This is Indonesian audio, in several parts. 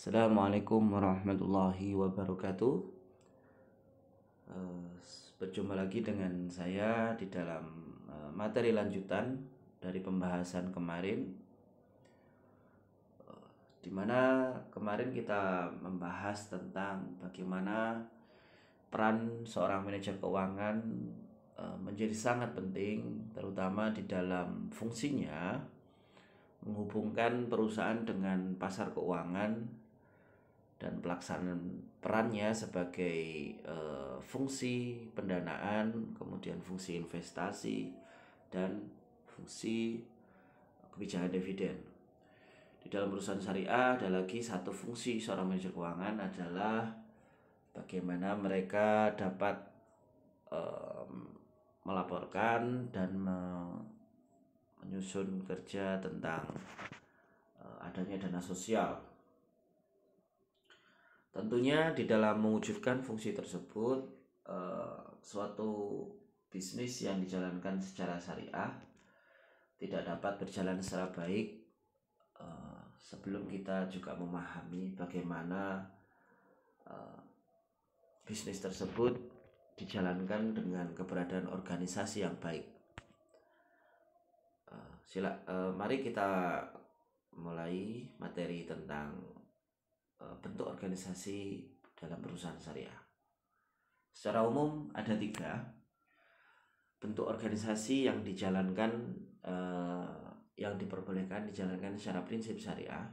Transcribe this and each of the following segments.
Assalamualaikum warahmatullahi wabarakatuh. Berjumpa lagi dengan saya di dalam materi lanjutan dari pembahasan kemarin, di mana kemarin kita membahas tentang bagaimana peran seorang manajer keuangan menjadi sangat penting, terutama di dalam fungsinya menghubungkan perusahaan dengan pasar keuangan dan pelaksanaan perannya sebagai fungsi pendanaan, kemudian fungsi investasi, dan fungsi kebijakan dividen. Di dalam perusahaan syariah ada lagi satu fungsi seorang manajer keuangan adalah bagaimana mereka dapat melaporkan dan menyusun kerja tentang adanya dana sosial. Tentunya di dalam mewujudkan fungsi tersebut, suatu bisnis yang dijalankan secara syariah tidak dapat berjalan secara baik sebelum kita juga memahami bagaimana bisnis tersebut dijalankan dengan keberadaan organisasi yang baik. Mari kita mulai materi tentang bentuk organisasi dalam perusahaan syariah. Secara umum ada 3 bentuk organisasi yang dijalankan, yang diperbolehkan dijalankan secara prinsip syariah.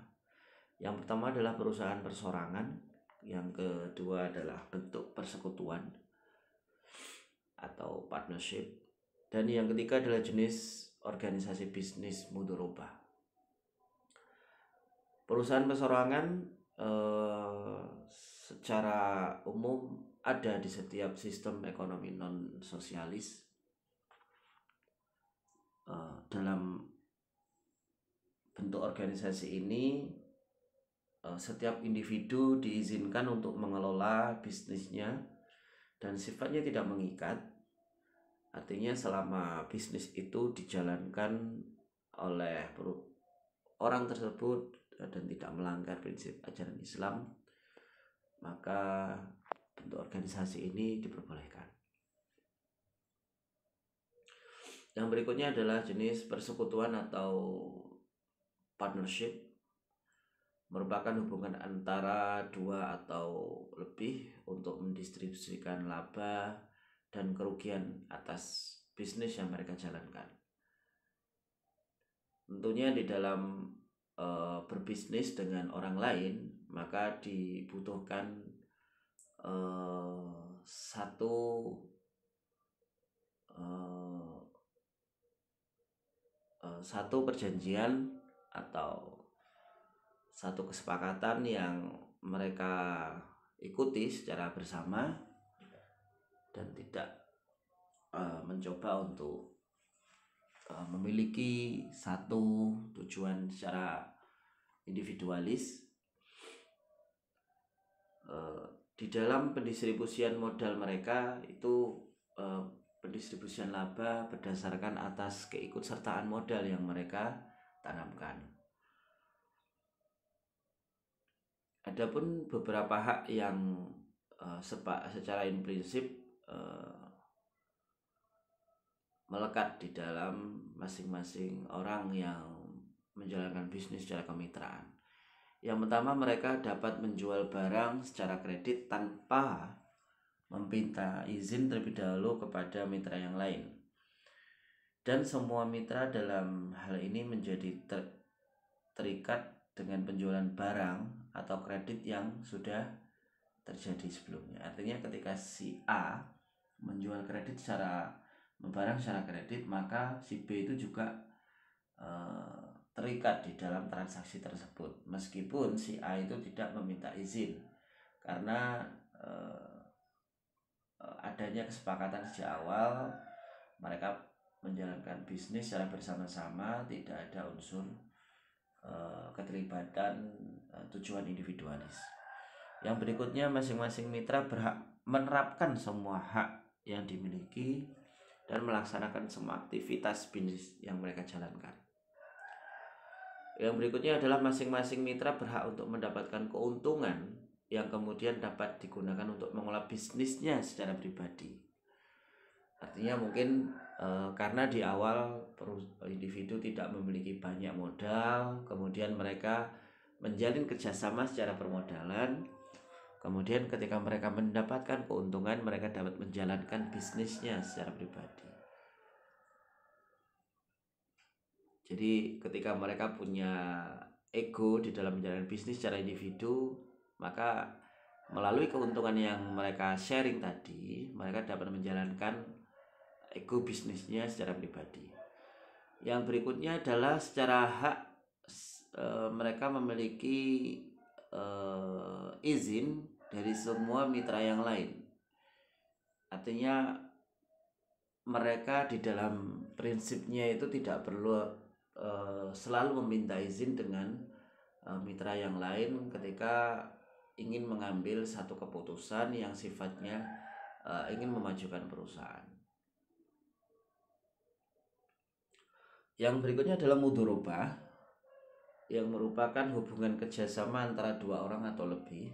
Yang pertama adalah perusahaan persorangan, yang kedua adalah bentuk persekutuan atau partnership, dan yang ketiga adalah jenis organisasi bisnis mudharabah. Perusahaan persorangan secara umum ada di setiap sistem ekonomi non sosialis. Dalam bentuk organisasi ini, setiap individu diizinkan untuk mengelola bisnisnya dan sifatnya tidak mengikat. Artinya selama bisnis itu dijalankan oleh orang tersebut dan tidak melanggar prinsip ajaran Islam, maka bentuk organisasi ini diperbolehkan. Yang berikutnya adalah jenis persekutuan atau partnership, merupakan hubungan antara 2 atau lebih untuk mendistribusikan laba dan kerugian atas bisnis yang mereka jalankan. Tentunya di dalam berbisnis dengan orang lain, maka dibutuhkan satu perjanjian atau satu kesepakatan yang mereka ikuti secara bersama dan tidak mencoba untuk memiliki satu tujuan secara individualis. Di dalam pendistribusian modal mereka itu, pendistribusian laba berdasarkan atas keikutsertaan modal yang mereka tanamkan. Adapun beberapa hak yang secara prinsip melekat di dalam masing-masing orang yang menjalankan bisnis secara kemitraan. Yang pertama, mereka dapat menjual barang secara kredit tanpa meminta izin terlebih dahulu kepada mitra yang lain. Dan semua mitra dalam hal ini menjadi terikat dengan penjualan barang atau kredit yang sudah terjadi sebelumnya. Artinya ketika si A menjual barang secara kredit, maka si B itu juga terikat di dalam transaksi tersebut, meskipun si A itu tidak meminta izin, karena adanya kesepakatan sejak awal mereka menjalankan bisnis secara bersama-sama, tidak ada unsur keterlibatan tujuan individualis. Yang berikutnya, masing-masing mitra berhak menerapkan semua hak yang dimiliki dan melaksanakan semua aktivitas bisnis yang mereka jalankan. Yang berikutnya adalah masing-masing mitra berhak untuk mendapatkan keuntungan yang kemudian dapat digunakan untuk mengolah bisnisnya secara pribadi. Artinya mungkin karena di awal individu tidak memiliki banyak modal, kemudian mereka menjalin kerjasama secara permodalan, kemudian ketika mereka mendapatkan keuntungan, mereka dapat menjalankan bisnisnya secara pribadi. Jadi ketika mereka punya ego di dalam menjalankan bisnis secara individu, maka melalui keuntungan yang mereka sharing tadi, mereka dapat menjalankan ego bisnisnya secara pribadi. Yang berikutnya adalah secara hak mereka memiliki izin dari semua mitra yang lain. Artinya mereka di dalam prinsipnya itu tidak perlu selalu meminta izin dengan mitra yang lain ketika ingin mengambil satu keputusan yang sifatnya ingin memajukan perusahaan. Yang berikutnya adalah mudharabah, yang merupakan hubungan kerjasama antara dua orang atau lebih,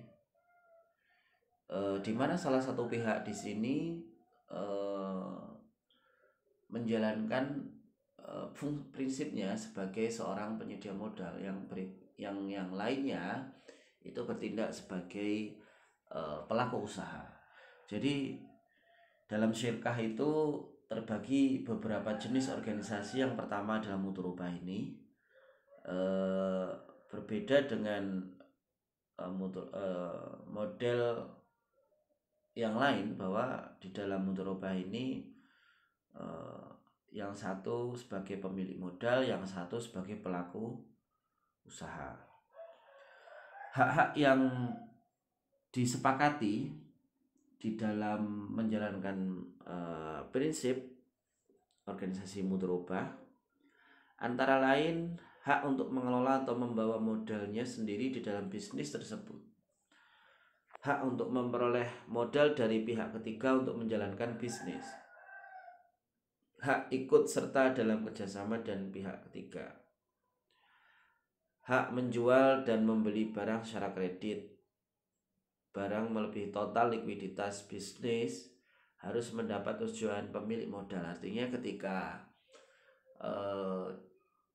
di mana salah satu pihak di sini menjalankan prinsipnya sebagai seorang penyedia modal, yang lainnya itu bertindak sebagai pelaku usaha. Jadi dalam syirkah itu terbagi beberapa jenis organisasi. Yang pertama adalah mudharabah ini berbeda dengan model yang lain, bahwa di dalam mudharabah ini yang satu sebagai pemilik modal, yang satu sebagai pelaku usaha. Hak-hak yang disepakati di dalam menjalankan prinsip organisasi mudharabah antara lain hak untuk mengelola atau membawa modalnya sendiri di dalam bisnis tersebut, hak untuk memperoleh modal dari pihak ketiga untuk menjalankan bisnis, hak ikut serta dalam kerjasama dan pihak ketiga, hak menjual dan membeli barang secara kredit. Barang melebihi total likuiditas bisnis harus mendapat tujuan pemilik modal. Artinya ketika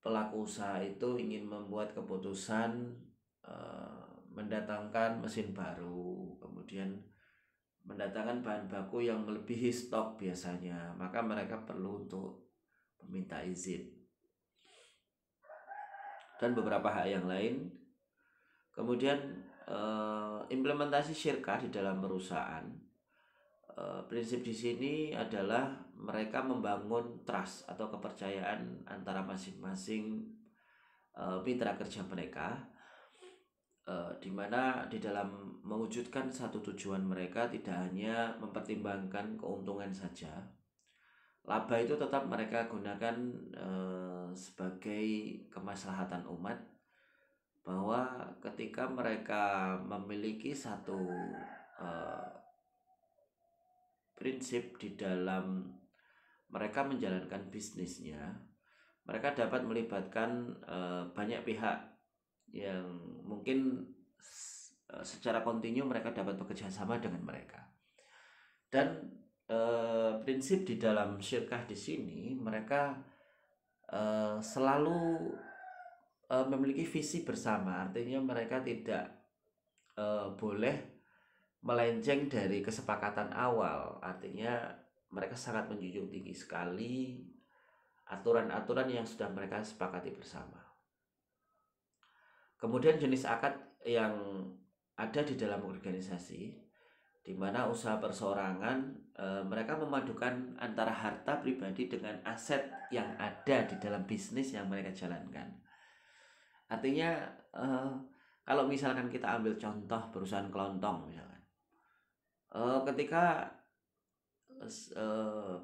pelaku usaha itu ingin membuat keputusan mendatangkan mesin baru, kemudian mendatangkan bahan baku yang melebihi stok biasanya, maka mereka perlu untuk meminta izin dan beberapa hak yang lain. Kemudian implementasi syirkah di dalam perusahaan, prinsip di sini adalah mereka membangun trust atau kepercayaan antara masing-masing mitra kerja mereka, di mana di dalam mewujudkan satu tujuan mereka tidak hanya mempertimbangkan keuntungan saja. Laba itu tetap mereka gunakan sebagai kemaslahatan umat, bahwa ketika mereka memiliki satu prinsip di dalam mereka menjalankan bisnisnya, mereka dapat melibatkan banyak pihak yang mungkin secara kontinu mereka dapat bekerja sama dengan mereka. Dan prinsip di dalam syirkah di sini mereka selalu memiliki visi bersama. Artinya mereka tidak boleh melenceng dari kesepakatan awal. Artinya mereka sangat menjunjung tinggi sekali aturan-aturan yang sudah mereka sepakati bersama. Kemudian jenis akad yang ada di dalam organisasi, di mana usaha perseorangan mereka memadukan antara harta pribadi dengan aset yang ada di dalam bisnis yang mereka jalankan. Artinya kalau misalkan kita ambil contoh perusahaan kelontong misalkan, ketika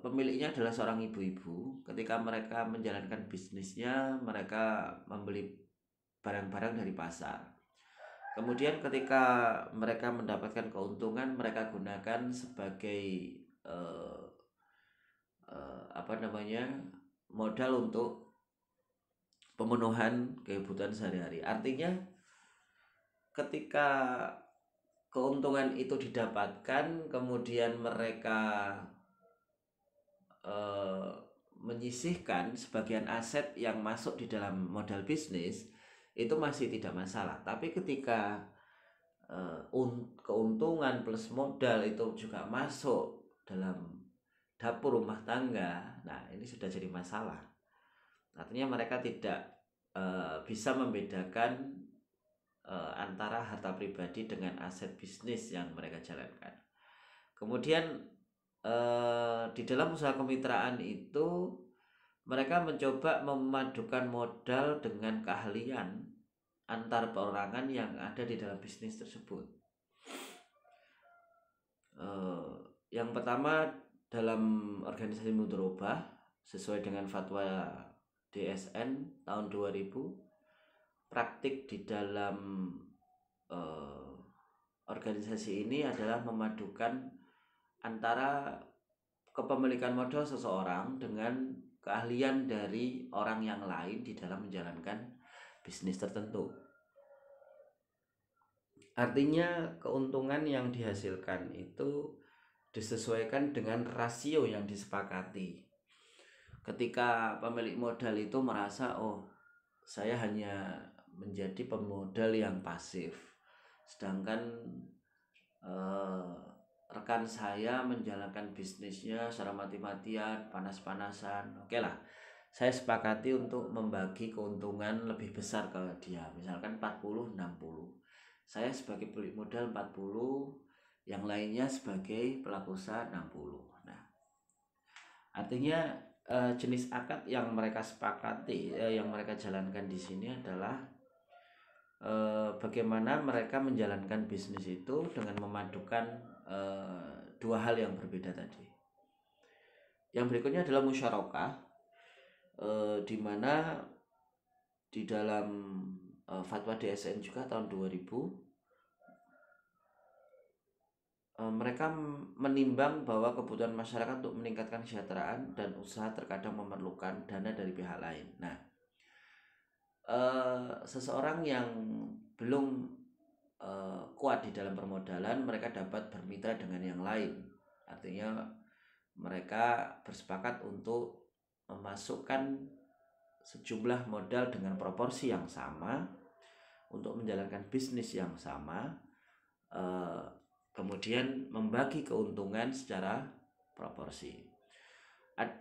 pemiliknya adalah seorang ibu-ibu, ketika mereka menjalankan bisnisnya, mereka membeli barang-barang dari pasar. Kemudian ketika mereka mendapatkan keuntungan, mereka gunakan sebagai modal untuk pemenuhan kebutuhan sehari-hari. Artinya ketika keuntungan itu didapatkan, kemudian mereka menyisihkan sebagian aset yang masuk di dalam modal bisnis, itu masih tidak masalah. Tapi ketika keuntungan plus modal itu juga masuk dalam dapur rumah tangga, nah ini sudah jadi masalah. Artinya mereka tidak bisa membedakan antara harta pribadi dengan aset bisnis yang mereka jalankan. Kemudian di dalam usaha kemitraan itu mereka mencoba memadukan modal dengan keahlian antar perorangan yang ada di dalam bisnis tersebut. Yang pertama, dalam organisasi mudharabah sesuai dengan fatwa DSN tahun 2000, praktik di dalam organisasi ini adalah memadukan antara kepemilikan modal seseorang dengan keahlian dari orang yang lain di dalam menjalankan bisnis tertentu. Artinya keuntungan yang dihasilkan itu disesuaikan dengan rasio yang disepakati. Ketika pemilik modal itu merasa, oh saya hanya menjadi pemodal yang pasif, sedangkan rekan saya menjalankan bisnisnya secara mati-matian, panas-panasan. Oke lah, saya sepakati untuk membagi keuntungan lebih besar ke dia, misalkan 40-60. Saya sebagai pemilik modal 40, yang lainnya sebagai pelaku usaha 60. Nah, artinya jenis akad yang mereka sepakati, yang mereka jalankan di sini adalah bagaimana mereka menjalankan bisnis itu dengan memadukan dua hal yang berbeda tadi. Yang berikutnya adalah musyarakah, di mana di dalam fatwa DSN juga tahun 2000, mereka menimbang bahwa kebutuhan masyarakat untuk meningkatkan kesejahteraan dan usaha terkadang memerlukan dana dari pihak lain. Nah, seseorang yang belum kuat di dalam permodalan, mereka dapat bermitra dengan yang lain. Artinya mereka bersepakat untuk memasukkan sejumlah modal dengan proporsi yang sama untuk menjalankan bisnis yang sama, kemudian membagi keuntungan secara proporsi.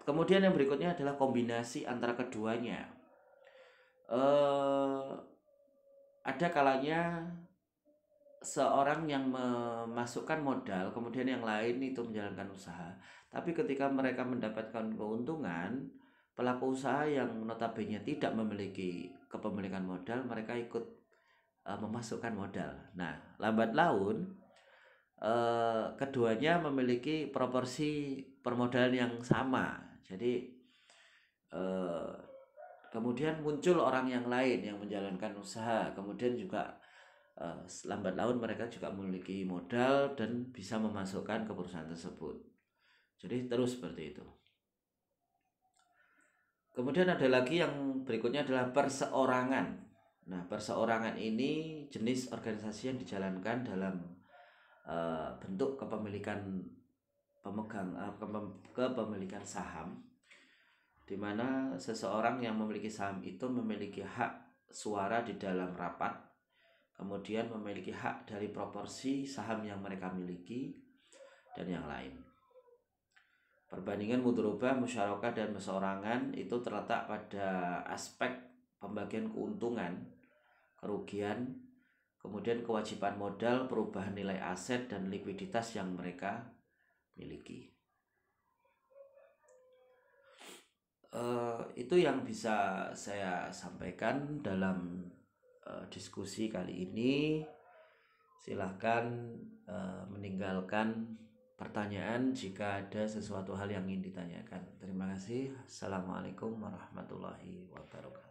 Kemudian yang berikutnya adalah kombinasi antara keduanya. Ada kalanya seorang yang memasukkan modal, kemudian yang lain itu menjalankan usaha. Tapi ketika mereka mendapatkan keuntungan, pelaku usaha yang notabene tidak memiliki kepemilikan modal, mereka ikut memasukkan modal. Nah, lambat laun keduanya memiliki proporsi permodalan yang sama. Jadi kemudian muncul orang yang lain yang menjalankan usaha, kemudian juga lambat laun mereka juga memiliki modal dan bisa memasukkan ke perusahaan tersebut. Jadi terus seperti itu. Kemudian ada lagi yang berikutnya adalah perseorangan. Nah, perseorangan ini jenis organisasi yang dijalankan dalam bentuk kepemilikan kepemilikan saham, di mana seseorang yang memiliki saham itu memiliki hak suara di dalam rapat, kemudian memiliki hak dari proporsi saham yang mereka miliki, dan yang lain. Perbandingan mudharabah, musyarakah, dan perseorangan itu terletak pada aspek pembagian keuntungan, kerugian, kemudian kewajiban modal, perubahan nilai aset, dan likuiditas yang mereka miliki. Itu yang bisa saya sampaikan dalam diskusi kali ini. Silahkan meninggalkan pertanyaan jika ada sesuatu hal yang ingin ditanyakan. Terima kasih. Assalamualaikum warahmatullahi wabarakatuh.